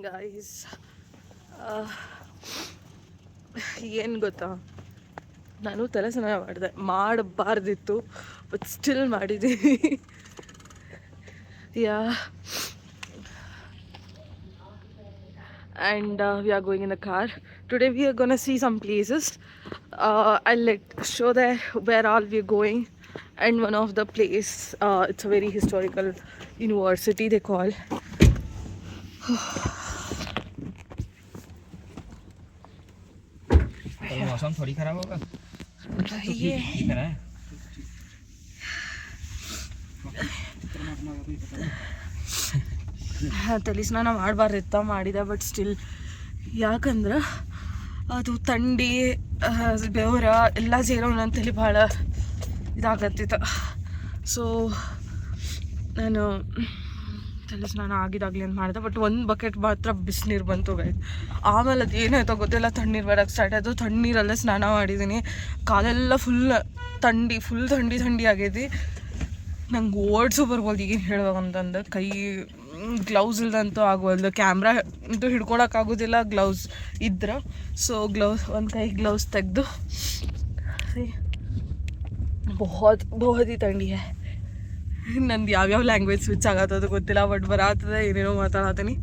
Guys, ಏನು ಗೊತ್ತಾ, ನಾನು ತಲೆ ಸ್ನಾನ ಮಾಡಬಾರ್ದಿತ್ತು, ಬಟ್ ಸ್ಟಿಲ್ ಮಾಡಿದ್ದೀನಿ. ಯಾ, and we are going in the car. Today we are gonna see some places. I'll show there where all we're going. And one of the place, it's a very historical university they call. मौसम थोड़ी खराब होगा ये ತಲೆ ಸ್ನಾನ ಮಾಡಬಾರ್ದಿತ್ತ, ಮಾಡಿದೆ, but still ಯಾಕಂದ್ರೆ ಅದು ಥಂಡಿ ಬೆವರ ಎಲ್ಲ ಸೇರೋ ನನ್ನ ತಲೆ ಭಾಳ ಇದಾಗತ್ತಿತ್ತು. ಸೊ ನಾನು ತಲೆ ಸ್ನಾನ ಆಗಿದಾಗಲಿ ಅಂತ ಮಾಡಿದೆ, ಬಟ್ ಒಂದು ಬಕೆಟ್ ಮಾತ್ರ ಬಿಸಿನೀರು ಬಂತು ಗೈಸ್. ಆಮೇಲೆ ಅದು ಏನಾಯ್ತೋ ಗೊತ್ತಿಲ್ಲ, ತಣ್ಣೀರು ಬರೋಕ್ಕೆ ಸ್ಟಾರ್ಟ್ ಆಯಿತು. ತಣ್ಣೀರಲ್ಲೇ ಸ್ನಾನ ಮಾಡಿದ್ದೀನಿ, ಕಾಲೆಲ್ಲ ಫುಲ್ ಥಂಡಿ ಆಗೈತಿ. ನಂಗೆ ಓಡಿಸು ಬರ್ಬೋದು ಈಗೇನು ಹೇಳ್ಬೇಕಂತಂದು. ಕೈ ಗ್ಲೌಸ್ ಇಲ್ದಂತೂ ಆಗೋಲ್ದು, ಕ್ಯಾಮ್ರಾ ಅಂತೂ ಹಿಡ್ಕೊಳಕ್ಕಾಗೋದಿಲ್ಲ ಗ್ಲೌಸ್ ಇದ್ರೆ. ಸೊ ಒಂದು ಕೈ ಗ್ಲೌಸ್ ತೆಗೆದು ಬಹುತ್ ಈ ಥಂಡಿ ನಂದು ಯಾವ್ಯಾವ ಲ್ಯಾಂಗ್ವೇಜ್ ಸ್ವಿಚ್ ಆಗತ್ತದು ಗೊತ್ತಿಲ್ಲ, ಬಟ್ ಬರತ್ತದ, ಏನೇನೋ ಮಾತಾಡತ್ತೀನಿ.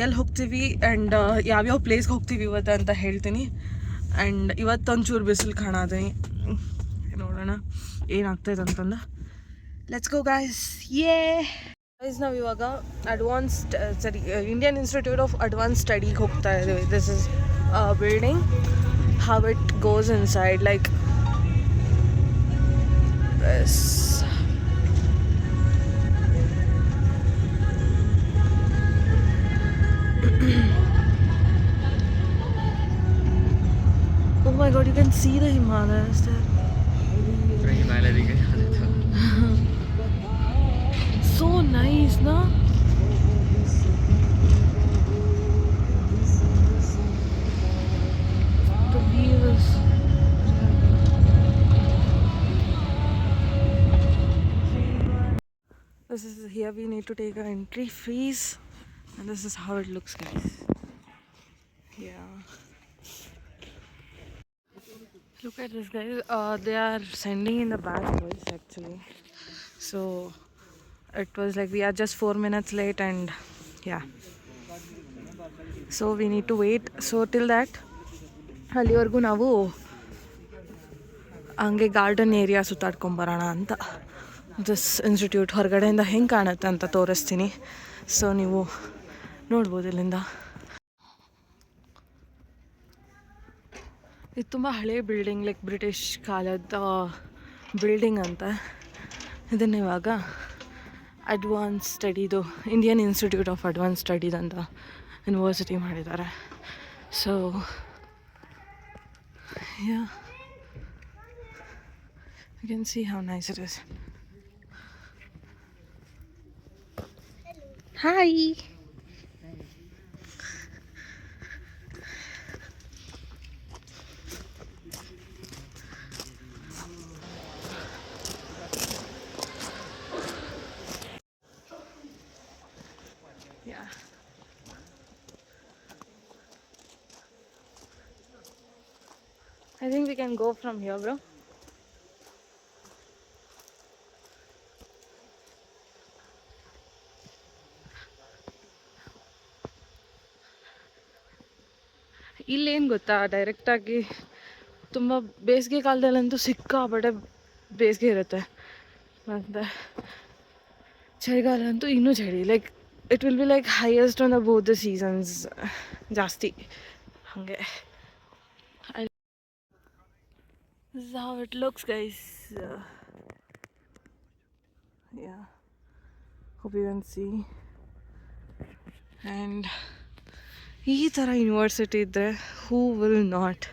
ಎಲ್ಲಿ ಹೋಗ್ತೀವಿ ಆ್ಯಂಡ್ ಯಾವ್ಯಾವ ಪ್ಲೇಸ್ಗೆ ಹೋಗ್ತೀವಿ ಇವತ್ತು ಅಂತ ಹೇಳ್ತೀನಿ. ಆ್ಯಂಡ್ ಇವತ್ತೊಂಚೂರು ಬಿಸಿಲು ಕಾಣತೀನಿ, ನೋಡೋಣ ಏನಾಗ್ತೈತೆ ಅಂತಂದು. Let's go guys. ಗೈಸ್, ನಾವು ಇವಾಗ ಇಂಡಿಯನ್ ಇನ್ಸ್ಟಿಟ್ಯೂಟ್ ಆಫ್ ಅಡ್ವಾನ್ಸ್ ಸ್ಟಡಿಗೆ ಹೋಗ್ತಾ ಇದ್ದೀವಿ. This is building, how it goes inside, like this. Oh my god, you can see the Himalayas there. So nice, no? The view is this is here we need to take our entry fees, and this is how it looks, guys. Yeah, look at this, guys. They are sending in the bad voice actually, so it was like we are just 4 minutes late, and yeah, so we need to wait. So till that ಅಲ್ಲಿವರೆಗೂ ನಾವು ಹಂಗೆ garden area ಸುತ್ತಾಡ್ಕೊಂಬರೋಣ ಅಂತ. This institute ಹೊರಗಡೆಯಿಂದ ಹೆಂಗೆ ಕಾಣುತ್ತೆ ಅಂತ ತೋರಿಸ್ತೀನಿ, so ನೀವು ನೋಡ್ಬೋದು ಇಲ್ಲಿಂದ. ಇದು ತುಂಬ ಹಳೆ ಬಿಲ್ಡಿಂಗ್, ಲೈಕ್ ಬ್ರಿಟಿಷ್ ಕಾಲದ ಬಿಲ್ಡಿಂಗ್ ಅಂತ. ಇದನ್ನು ಇವಾಗ ಅಡ್ವಾನ್ಸ್ ಸ್ಟಡಿದು Indian Institute of Advanced Studies ಅಂತ ಯೂನಿವರ್ಸಿಟಿ ಮಾಡಿದ್ದಾರೆ. So yeah, you can see how nice it is. Hi. Yeah. I think we can go from here, bro. ಇಲ್ಲೇನು ಗೊತ್ತಾ, ಡೈರೆಕ್ಟಾಗಿ ತುಂಬ ಬೇಸಿಗೆ ಕಾಲದಲ್ಲಂತೂ ಸಿಕ್ಕಾಪಟ್ಟೆ ಬೇಸಿಗೆ ಇರುತ್ತೆ, ಮತ್ತು ಚಳಿಗಾಲ ಅಂತೂ ಇನ್ನೂ ಚಳಿ. Like it will be like highest on the both the seasons, ಜಾಸ್ತಿ ಹಾಗೆ. This is how it looks, guys. Yeah, hope you can see. And ಈ ಥರ ಯೂನಿವರ್ಸಿಟಿ ಇದ್ದರೆ who will not,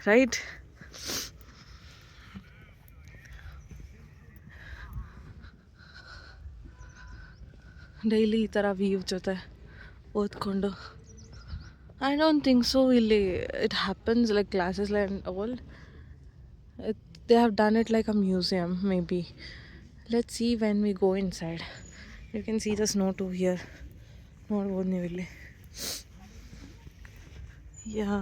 right? Daily ಈ ಥರ ವ್ಯೂ ಜೊತೆ ಓದ್ಕೊಂಡು, I don't think so. It happens like classes and all. they have done it like a museum maybe. Let's see when we go inside. You can see the snow too here. ನೋಡ್ಬೋದು ನೀವು ಇಲ್ಲಿ. Yeah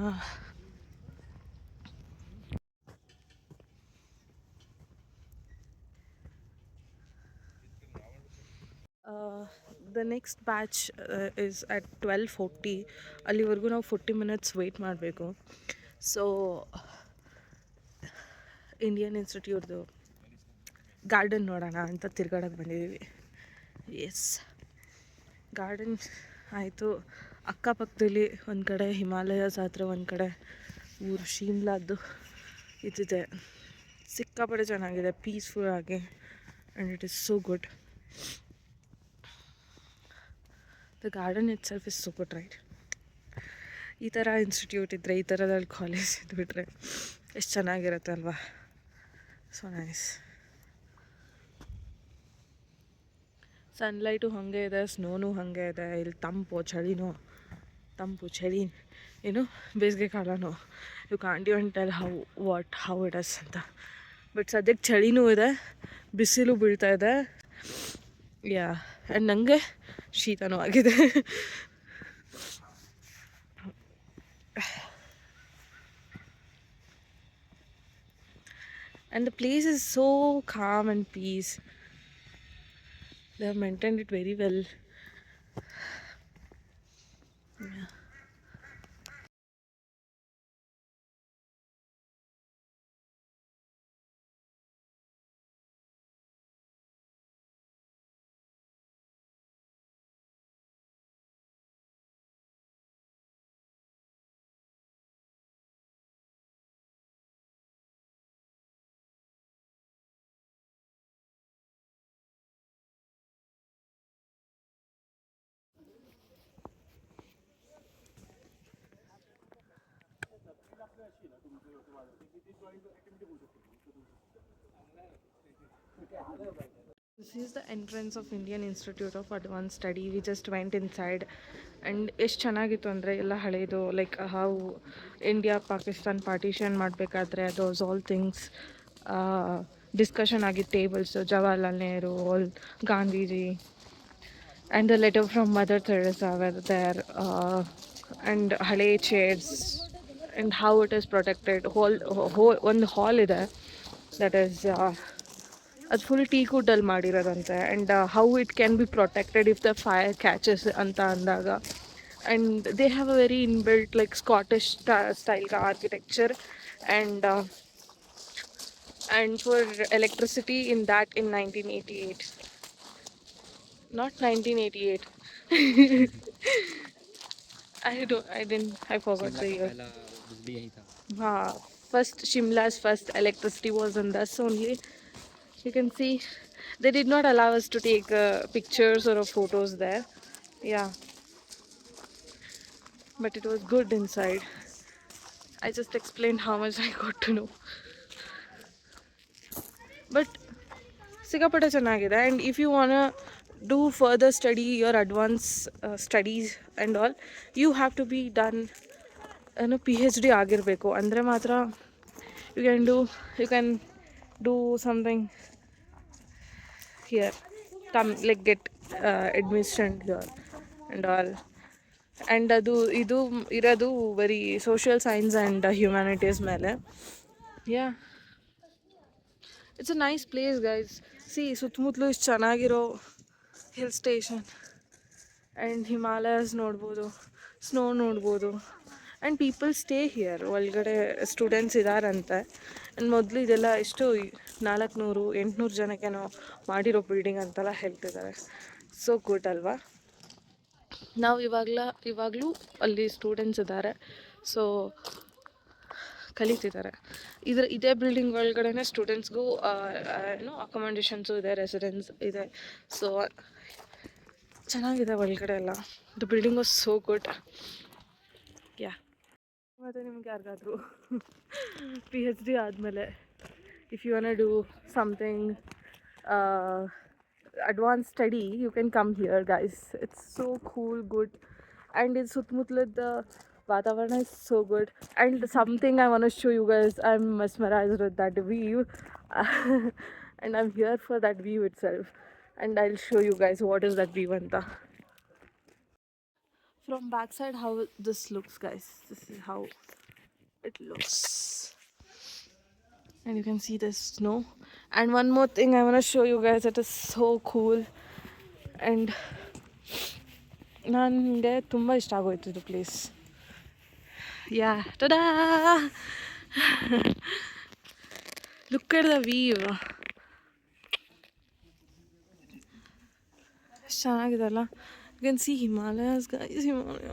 the next batch is at 12:40. ಅಲ್ಲಿವರೆಗೂ ನಾವು 40 minutes wait ಮಾಡಬೇಕು. So Indian ಇನ್ಸ್ಟಿಟ್ಯೂಟ್ದು garden ನೋಡೋಣ ಅಂತ ತಿರ್ಗಾಡೋಕ್ಕೆ ಬಂದಿದ್ದೀವಿ. ಎಸ್, ಗಾರ್ಡನ್ ಆಯಿತು. ಅಕ್ಕಪಕ್ಕದಲ್ಲಿ ಒಂದು ಕಡೆ ಹಿಮಾಲಯಸ್ ಹತ್ರ, ಒಂದು ಕಡೆ ಊರು ಶಿಮ್ಲಾದ್ದು ಇದಿದೆ. ಸಿಕ್ಕಾಪಟ್ಟೆ ಚೆನ್ನಾಗಿದೆ, ಪೀಸ್ಫುಲ್ ಆಗಿ, and it is so good. The garden it self is so good, right? ಈ ಥರ ಇನ್ಸ್ಟಿಟ್ಯೂಟ್ ಇದ್ದರೆ, ಈ ಥರದಲ್ಲಿ ಕಾಲೇಜ್ ಇದ್ಬಿಟ್ರೆ ಎಷ್ಟು ಚೆನ್ನಾಗಿರುತ್ತೆ ಅಲ್ವಾ? So nice. ಸನ್ಲೈಟು ಹಾಗೆ ಇದೆ, ಸ್ನೋನು ಹಾಗೆ ಇದೆ. ಇಲ್ಲಿ ತಂಪು ಚಳಿ ಏನು ಬೇಸಿಗೆ ಕಾಲನೋ, you can't even tell how it is ಅಂತ. ಬಟ್ ಸದ್ಯಕ್ಕೆ ಚಳಿನೂ ಇದೆ, ಬಿಸಿಲು ಬೀಳ್ತಾ ಇದೆ. ಯಾ, ಆ್ಯಂಡ್ ನನಗೆ ಶೀತನೂ ಆಗಿದೆ. And the place is so calm and peace. They have maintained it very well. Yeah. This is the entrance of Indian Institute of Advanced Study. We just went inside and ಎಷ್ಟು ಚೆನ್ನಾಗಿತ್ತು ಅಂದರೆ ಎಲ್ಲ ಹಳೇದು, like how India Pakistan partition ಮಾಡಬೇಕಾದ್ರೆ those all things discussion ಆಗಿದ್ದು. Tables, Jawaharlal Nehru, all Gandhiji, and the letter from Mother Teresa were there, and ಹಳೇ chairs, and how it is protected. ಒಂದು hall ಇದೆ ದಟ್ ಈಸ್ ಅದು ಫುಲ್ ಟೀಕುಡ್ಡಲ್ಲಿ ಮಾಡಿರೋದಂತೆ. And how it can be protected if the fire catches ಅಂತ ಅಂದಾಗ. And they have a very inbuilt like Scottish style architecture. and for electricity in 1988, not 1988. I forgot the year. First Shimla's first electricity was on this only. You can see they did not allow us to take pictures or photos there. Yeah, but it was good inside. I just explained how much I got to know. But ಸಿಕ್ಕಾಪಟ್ಟೆ ಚೆನ್ನಾಗಿದೆ. And if you want do further study your advanced studies and all, you have to be done PhD ಆಗಿರಬೇಕು. ಅಂದರೆ ಮಾತ್ರ you can do something here, like get admission here and all. And ಇದು ಇರೋದು ಬರೀ social science and humanities ಮೇಲೆ. Yeah, it's a nice place guys. See, ಸುತ್ತಮುತ್ತಲು ಇಷ್ಟು ಚೆನ್ನಾಗಿರೋ ಹಿಲ್ ಸ್ಟೇಷನ್ ಆ್ಯಂಡ್ ಹಿಮಾಲಯಸ್ ನೋಡ್ಬೋದು, ಸ್ನೋ ನೋಡ್ಬೋದು. And people stay here. ಒಳಗಡೆ ಸ್ಟೂಡೆಂಟ್ಸ್ ಇದ್ದಾರಂತೆ. ಆ್ಯಂಡ್ ಮೊದಲು ಇದೆಲ್ಲ ಎಷ್ಟು 400-800 ಜನಕ್ಕೇನೋ ಮಾಡಿರೋ ಬಿಲ್ಡಿಂಗ್ ಅಂತೆಲ್ಲ ಹೇಳ್ತಿದ್ದಾರೆ. ಸೊ ಗುಡ್ ಅಲ್ವಾ? ನಾವು ಇವಾಗಲೂ ಅಲ್ಲಿ ಸ್ಟೂಡೆಂಟ್ಸ್ ಇದ್ದಾರೆ, ಸೊ ಕಲಿತಿದ್ದಾರೆ. ಇದೇ ಬಿಲ್ಡಿಂಗ್ ಒಳಗಡೆ ಸ್ಟೂಡೆಂಟ್ಸ್ಗೂ ಅಕೊಮಡೇಷನ್ಸು ಇದೆ, ರೆಸಿಡೆನ್ಸ್ ಇದೆ. ಸೊ ಚೆನ್ನಾಗಿದೆ ಒಳಗಡೆ ಎಲ್ಲ. The building was so good. Yeah, ಮತ್ತು ನಿಮ್ಗೆ ಯಾರಿಗಾದರೂ PhD ಆದಮೇಲೆ if you want do something advanced study, you can come here guys. It's so cool, good. And ಇದು ಸುತ್ತಮುತ್ತಲದ Vatarana is so good. And something I want to show you guys, I'm mesmerized with that view. And I'm here for that view itself. And I'll show you guys what is that view anta. From backside how this looks, guys. This is how it looks. And you can see the snow. And one more thing I want to show you guys, it is so cool. And ನನಗೆ ತುಂಬ ಇಷ್ಟ ಆಗೋಯ್ತು ಇದು place. Yeah tada look at the view. ಎಷ್ಟು ಚೆನ್ನಾಗಿದೆ ಅಲ್ಲ. You can see Himalayas guys. Himalaya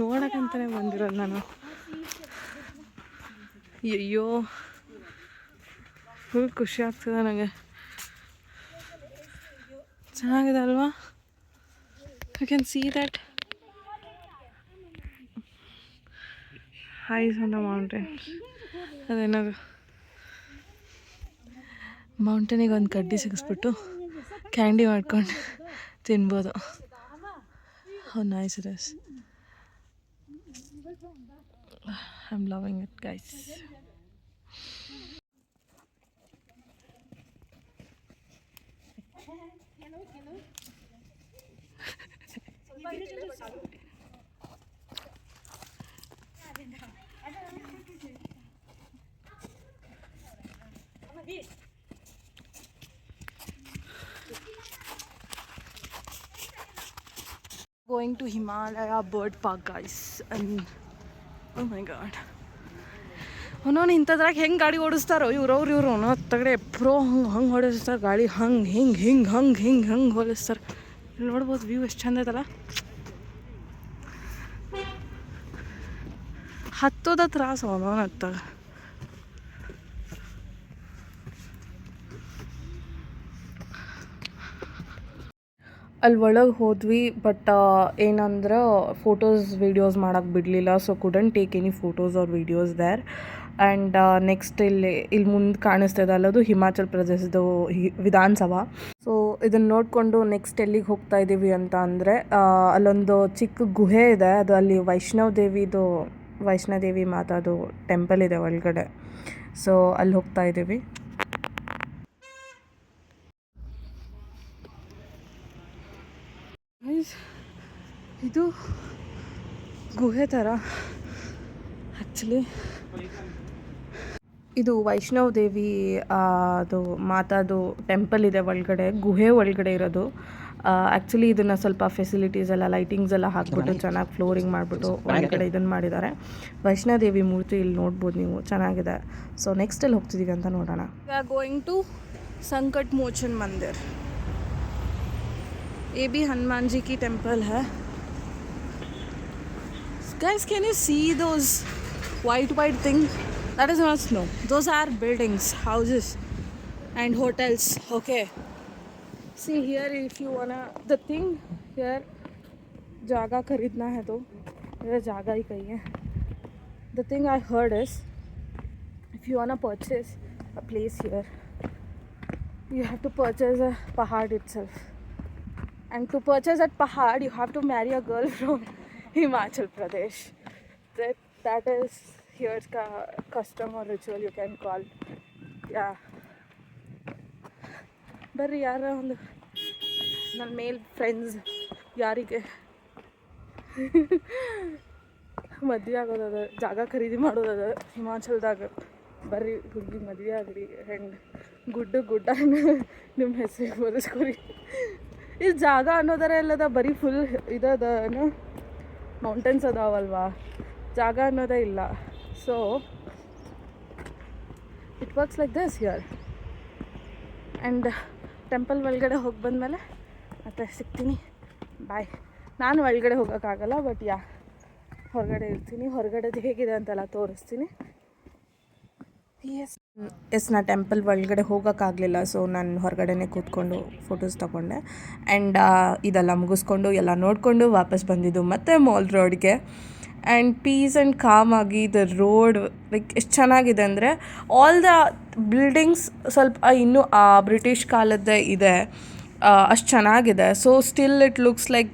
ನೋಡೋಕ್ಕಂತಾನೆ ಬಂದಿರೋದು ನಾನು. ಅಯ್ಯೋ ಫುಲ್ ಖುಷಿ ಆಗ್ತದೆ ನನಗೆ. ಚೆನ್ನಾಗಿದೆ ಅಲ್ವಾ? You can see that ice on the mountain. ಅದೇನಾದ್ರು ಮೌಂಟೇನಿಗೆ ಒಂದು ಕಡ್ಡಿ ಸಿಗಿಸ್ಬಿಟ್ಟು ಕ್ಯಾಂಡಿ ಮಾಡ್ಕೊಂಡು ತಿನ್ಬೋದು. How nice it is. I am loving it guys. Going to Himalaya Bird Park, guys, and oh my god, ಅವನವನು ಇಂಥದ್ರಾಗ ಹೆಂಗೆ ಗಾಡಿ ಓಡಿಸ್ತಾರೋ ಇವ್ರು ತಗಡೆ ಪ್ರೋ ಹಂಗೆ ಓಡಿಸ್ತಾರೆ ಗಾಡಿ. ಹಂಗೆ ಓಡಿಸ್ತಾರೆ. ನೋಡ್ಬೋದು ವ್ಯೂ ಎಷ್ಟು ಚಂದ ಐತಲ್ಲ. ಹತ್ತೋದ ತ್ರಾಸು ಅವನವನು ಹತ್ತಾಗ. ಅಲ್ಲಿ ಒಳಗೆ ಹೋದ್ವಿ, ಬಟ್ ಏನಂದ್ರೆ ಫೋಟೋಸ್ ವೀಡಿಯೋಸ್ ಮಾಡೋಕ್ಕೆ ಬಿಡಲಿಲ್ಲ. So couldn't take any photos or videos there. And next ಇಲ್ಲಿ ಮುಂದೆ ಕಾಣಿಸ್ತಾ ಅಲ್ಲದು ಹಿಮಾಚಲ್ ಪ್ರದೇಶದ ವಿಧಾನಸಭಾ. ಸೊ ಇದನ್ನು ನೋಡಿಕೊಂಡು ನೆಕ್ಸ್ಟ್ ಎಲ್ಲಿಗೆ ಹೋಗ್ತಾ ಇದ್ದೀವಿ ಅಂತ ಅಂದರೆ, ಅಲ್ಲೊಂದು ಚಿಕ್ಕ ಗುಹೆ ಇದೆ. ಅದು ಅಲ್ಲಿ ವೈಷ್ಣೋದೇವಿ ಮಾತಾದು ಟೆಂಪಲ್ ಇದೆ ಒಳಗಡೆ. ಸೊ ಅಲ್ಲಿ ಹೋಗ್ತಾ ಇದ್ದೀವಿ. ಇದು ಗುಹೆ ಥರ ಆ್ಯಕ್ಚುಲಿ. ಇದು ವೈಷ್ಣೋದೇವಿ ಅದು ಮಾತಾದು ಟೆಂಪಲ್ ಇದೆ ಒಳಗಡೆ, ಗುಹೆ ಒಳಗಡೆ ಇರೋದು. ಆ್ಯಕ್ಚುಲಿ ಇದನ್ನು ಸ್ವಲ್ಪ ಫೆಸಿಲಿಟೀಸ್ ಎಲ್ಲ ಲೈಟಿಂಗ್ಸ್ ಎಲ್ಲ ಹಾಕ್ಬಿಟ್ಟು ಚೆನ್ನಾಗಿ ಫ್ಲೋರಿಂಗ್ ಮಾಡಿಬಿಟ್ಟು ಒಳಗಡೆ ಇದನ್ನು ಮಾಡಿದ್ದಾರೆ. ವೈಷ್ಣೋದೇವಿ ಮೂರ್ತಿ ಇಲ್ಲಿ ನೋಡ್ಬೋದು ನೀವು, ಚೆನ್ನಾಗಿದೆ. ಸೊ ನೆಕ್ಸ್ಟ್ ಎಲ್ಲಿ ಹೋಗ್ತಿದ್ದೀವಿ ಅಂತ ನೋಡೋಣ. We are going to Sankat ಮೋಚನ್ ಮಂದಿರ್. ये भी हनुमान जी की टेम्पल है. Guys, can you see those white things? That is not snow. Those are buildings, houses and hotels. Okay. See here, if you wanna, the thing here, jaga kharidna hai to ये jaga ही कही है. The thing I heard is, if you wanna purchase a place here, you have to purchase a pahad itself. And to purchase that pahad, you have to marry a girl from Himachal Pradesh. That is here's custom or ritual you can call. Yeah. ಬರ್ರಿ ಯಾರ ಒಂದು ನನ್ನ ಮೇಲ್ friends ಯಾರಿಗೆ ಮದುವೆ ಆಗೋದದ, ಜಾಗ ಖರೀದಿ ಮಾಡೋದದ ಹಿಮಾಚಲ್ದಾಗ, ಬರ್ರಿ ಹುಡುಗಿ ಮದುವೆ ಆಗ್ರಿ. ಆ್ಯಂಡ್ ಗುಡ್ಡ ನಿಮ್ಮ ಹೆಸರಿಗೆ ಬರೆಸ್ಕೊರಿ. ಇದು ಜಾಗ ಅನ್ನೋದರ ಎಲ್ಲದ ಬರೀ ಫುಲ್ ಇದದ ಮೌಂಟೇನ್ಸ್ ಅದಾವಲ್ವಾ, ಜಾಗ ಅನ್ನೋದೇ ಇಲ್ಲ. So it works like this here. And temple ಒಳಗಡೆ ಹೋಗಿ ಬಂದಮೇಲೆ ಮತ್ತೆ ಸಿಗ್ತೀನಿ. ಬಾಯ್. ನಾನು ಒಳಗಡೆ ಹೋಗೋಕ್ಕಾಗಲ್ಲ, ಬಟ್ ಹೊರಗಡೆ ಇರ್ತೀನಿ. ಹೊರಗಡೆದು ಹೇಗಿದೆ ಅಂತೆಲ್ಲ ತೋರಿಸ್ತೀನಿ. ಎಸ್ ನಾ ಟೆಂಪಲ್ ಒಳಗಡೆ ಹೋಗೋಕ್ಕಾಗಲಿಲ್ಲ. ಸೊ ನಾನು ಹೊರಗಡೆನೇ ಕೂತ್ಕೊಂಡು ಫೋಟೋಸ್ ತೊಗೊಂಡೆ. ಆ್ಯಂಡ್ ಇದೆಲ್ಲ ಮುಗಿಸ್ಕೊಂಡು ಎಲ್ಲ ನೋಡಿಕೊಂಡು ವಾಪಸ್ ಬಂದಿದ್ದು ಮತ್ತೆ ಮಾಲ್ ರೋಡ್ಗೆ. ಆ್ಯಂಡ್ ಪೀಸ್ ಆ್ಯಂಡ್ ಕಾಮ್ ಆಗಿ ದ ರೋಡ್ ಲೈಕ್ ಎಷ್ಟು ಚೆನ್ನಾಗಿದೆ ಅಂದರೆ, ಆಲ್ ದ ಬಿಲ್ಡಿಂಗ್ಸ್ ಸ್ವಲ್ಪ ಇನ್ನೂ ಆ ಬ್ರಿಟಿಷ್ ಕಾಲದ್ದೇ ಇದೆ. ಅಷ್ಟು ಚೆನ್ನಾಗಿದೆ. So still it looks like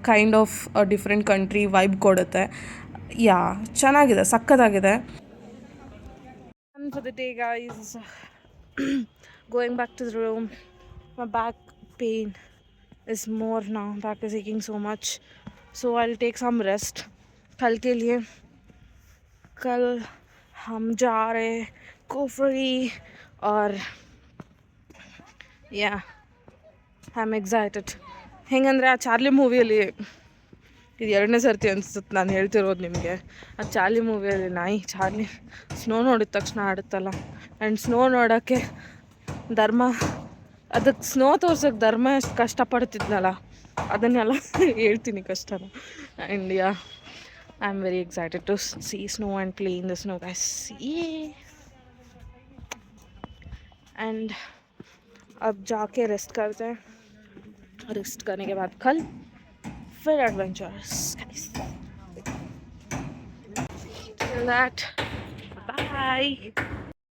kind of different country vibe ಕೊಡುತ್ತೆ. ಯಾ, ಚೆನ್ನಾಗಿದೆ, ಸಕ್ಕತ್ತಾಗಿದೆ. For the day, guys. Going back to the room. My back pain is more now. Back is aching so much. So I'll take some rest. कल के लिए कल हम जा रहे कुफरी और या ಐ ಆಮ್ ಎಕ್ಸೈಟೆಡ್. ಹೆಂಗಂದರೆ ಆ ಚಾರ್ಲಿ ಮೂವಿಯಲ್ಲಿ, ಇದು 2ನೇ ಸರ್ತಿ ಅನಿಸುತ್ತೆ ನಾನು ಹೇಳ್ತಿರೋದು ನಿಮಗೆ, ಆ ಚಾರ್ಲಿ ಮೂವಿಯಲ್ಲಿ ನಾಯಿ ಚಾರ್ಲಿ ಸ್ನೋ ನೋಡಿದ ತಕ್ಷಣ ಆಡುತ್ತಲ್ಲ, ಆ್ಯಂಡ್ ಸ್ನೋ ನೋಡೋಕ್ಕೆ ಅದಕ್ಕೆ ಸ್ನೋ ತೋರ್ಸೋಕ್ಕೆ ಧರ್ಮ ಎಷ್ಟು ಕಷ್ಟಪಡ್ತಿದ್ನಲ್ಲ, ಅದನ್ನೆಲ್ಲ ಹೇಳ್ತೀನಿ ಕಷ್ಟನ. And yeah, I am very excited to see snow and play in the snow guys. And अब जाके रेस्ट करते हैं. रेस्ट करने के बाद कल फिर एडवेंचर्स. Till that, bye.